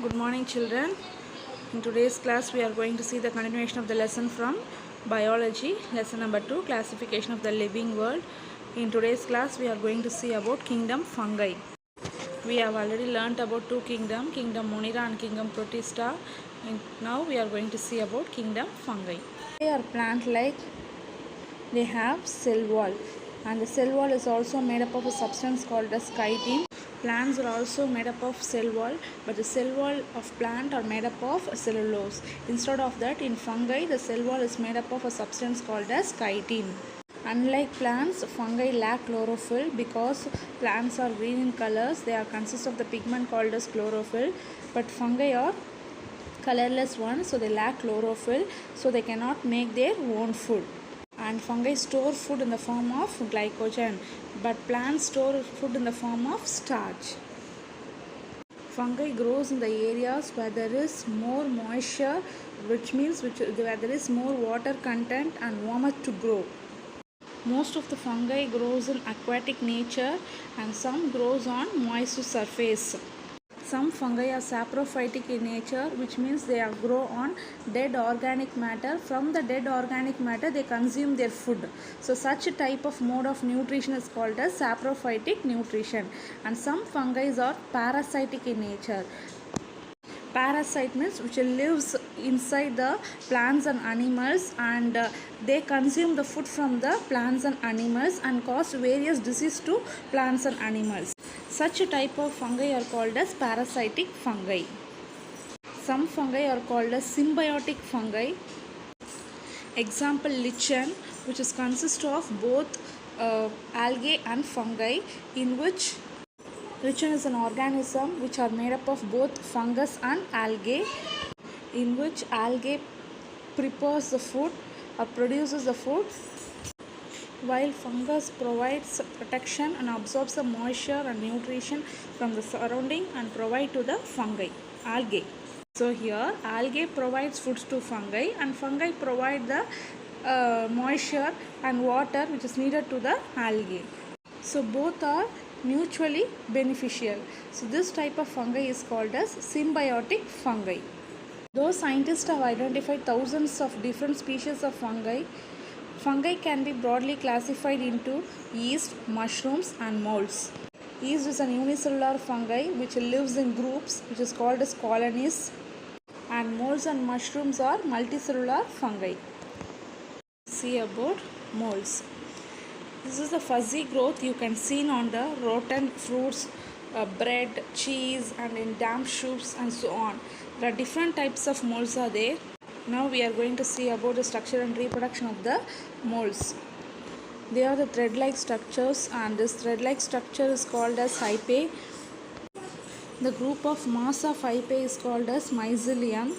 Good morning, children. In today's class, we are going to see the continuation of the lesson from biology, lesson number 2, classification of the living world. In today's class, we are going to see about kingdom fungi. We have already learnt about two kingdoms, kingdom Monera and kingdom Protista. Now we are going to see about kingdom fungi. They are plant-like. They have cell wall, and the cell wall is also made up of a substance called as chitin. Plants are also made up of cell wall, but the cell wall of plant are made up of cellulose. Instead of that, in fungi, the cell wall is made up of a substance called as chitin. Unlike plants, fungi lack chlorophyll because plants are green in colors. They are consist of the pigment called as chlorophyll, but fungi are colorless ones, so they lack chlorophyll, so they cannot make their own food. And fungi store food in the form of glycogen, but plants store food in the form of starch. Fungi grows in the areas where there is more moisture, which means where there is more water content and warmer to grow. Most of the fungi grows in aquatic nature and some grows on moist surface. Some fungi are saprophytic in nature, which means they grow on dead organic matter. From the dead organic matter, they consume their food. So such a type of mode of nutrition is called as saprophytic nutrition. And some fungi are parasitic in nature. Parasite means which lives inside the plants and animals, and they consume the food from the plants and animals and cause various diseases to plants and animals. Such a type of fungi are called as parasitic fungi. Some fungi are called as symbiotic fungi. Example, lichen, which is consist of both algae and fungi, in which lichen is an organism which are made up of both fungus and algae, in which algae prepares the food or produces the food, while fungus provides protection and absorbs the moisture and nutrition from the surrounding and provide to the fungi, algae. So here algae provides food to fungi and fungi provide the moisture and water which is needed to the algae. So both are mutually beneficial. So this type of fungi is called as symbiotic fungi. Though scientists have identified thousands of different species of fungi, fungi can be broadly classified into yeast, mushrooms and molds. Yeast is an unicellular fungi which lives in groups, which is called as colonies, and molds and mushrooms are multicellular fungi. See about molds. This is the fuzzy growth you can see on the rotten fruits, bread, cheese, and in damp soups and so on. There are different types of molds are there. Now we are going to see about the structure and reproduction of the molds. They are the thread-like structures, and this thread-like structure is called as hypae. The group of mass of hypae is called as mycelium.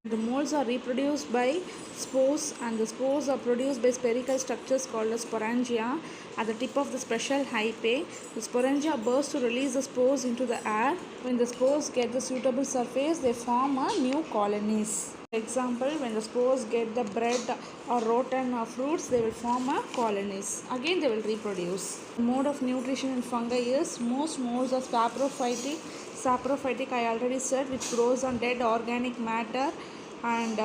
The molds are reproduced by spores, and the spores are produced by spherical structures called as sporangia. At the tip of the special hypae, the sporangia burst to release the spores into the air. When the spores get the suitable surface, they form a new colonies. For example, when the spores get the bread or rotten fruits, they will form a colonies. Again, they will reproduce. The mode of nutrition in fungi is most molds are saprophytic. Saprophytic, I already said, which grows on dead organic matter and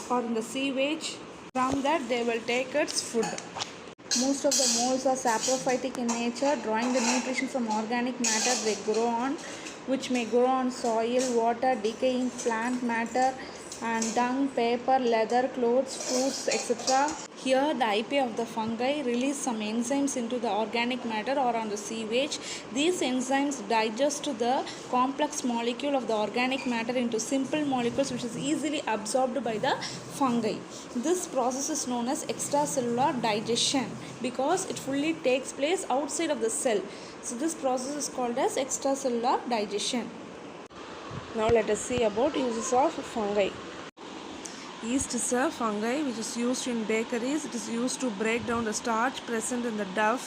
or in the sewage. From that, they will take its food. Most of the molds are saprophytic in nature, drawing the nutrition from organic matter they grow on, which may grow on soil, water, decaying plant matter, and dung, paper, leather, clothes, fruits, etc. Here the hypae of the fungi release some enzymes into the organic matter or on the sewage. These enzymes digest the complex molecule of the organic matter into simple molecules which is easily absorbed by the fungi. This process is known as extracellular digestion because it fully takes place outside of the cell. So this process is called as extracellular digestion. Now let us see about uses of fungi. Yeast is a fungi which is used in bakeries. It is used to break down the starch present in the dough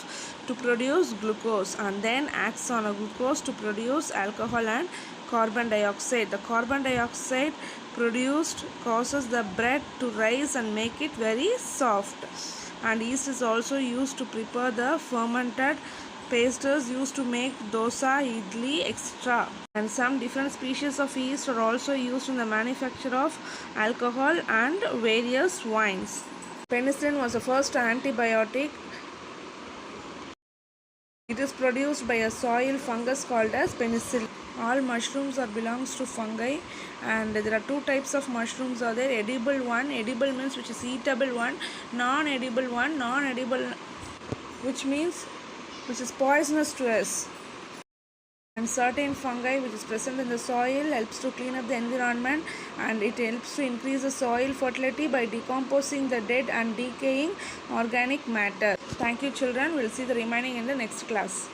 to produce glucose, and then acts on a glucose to produce alcohol and carbon dioxide. The carbon dioxide produced causes the bread to rise and make it very soft. And yeast is also used to prepare the fermented pasters used to make dosa, idli, etc. And some different species of yeast are also used in the manufacture of alcohol and various wines. Penicillin was the first antibiotic. It is produced by a soil fungus called as penicillin. All mushrooms are belongs to fungi, and there are two types of mushrooms are there. Edible one, edible means which is eatable one, non-edible one, non-edible which means which is poisonous to us. And certain fungi which is present in the soil helps to clean up the environment, and it helps to increase the soil fertility by decomposing the dead and decaying organic matter. Thank you children. We'll see the remaining in the next class.